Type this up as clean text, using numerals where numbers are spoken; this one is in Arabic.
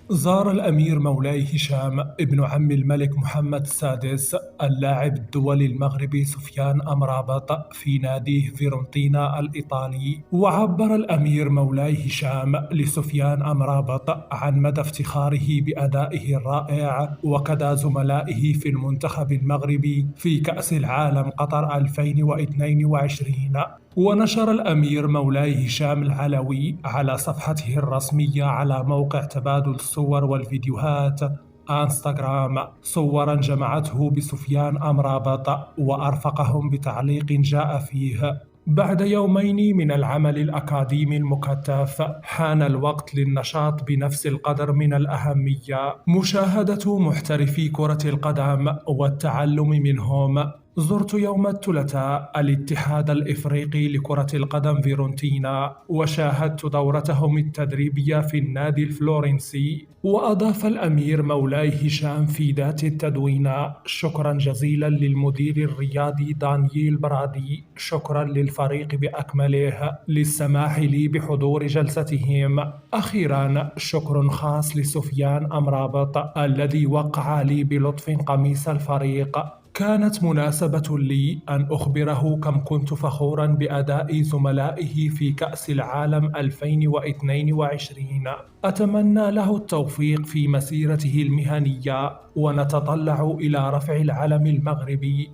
زار الأمير مولاي هشام ابن عم الملك محمد السادس اللاعب الدولي المغربي سفيان أمرابط في ناديه فيرونتينا الإيطالي. وعبر الأمير مولاي هشام لسفيان أمرابط عن مدى افتخاره بأدائه الرائع وكذا زملائه في المنتخب المغربي في كأس العالم قطر 2022. ونشر الأمير مولاي هشام العلوي على صفحته الرسمية على موقع تبادل الصور والفيديوهات انستغرام صورا جمعته بسفيان أمرابط، وأرفقهم بتعليق جاء فيه: بعد يومين من العمل الأكاديمي المكثف حان الوقت للنشاط بنفس القدر من الأهمية، مشاهدة محترفي كرة القدم والتعلم منهم. زرت يوم الثلاثاء الاتحاد الإفريقي لكرة القدم فيرونتينا وشاهدت دورتهم التدريبية في النادي الفلورنسي. وأضاف الأمير مولاي هشام في ذات التدوين: شكرا جزيلا للمدير الرياضي دانييل برادي، شكرا للفريق بأكمله للسماح لي بحضور جلستهم. أخيرا شكر خاص لسفيان أمرابط الذي وقع لي بلطف قميص الفريق. كانت مناسبة لي أن أخبره كم كنت فخورا بأداء زملائه في كأس العالم 2022. أتمنى له التوفيق في مسيرته المهنية، ونتطلع إلى رفع العلم المغربي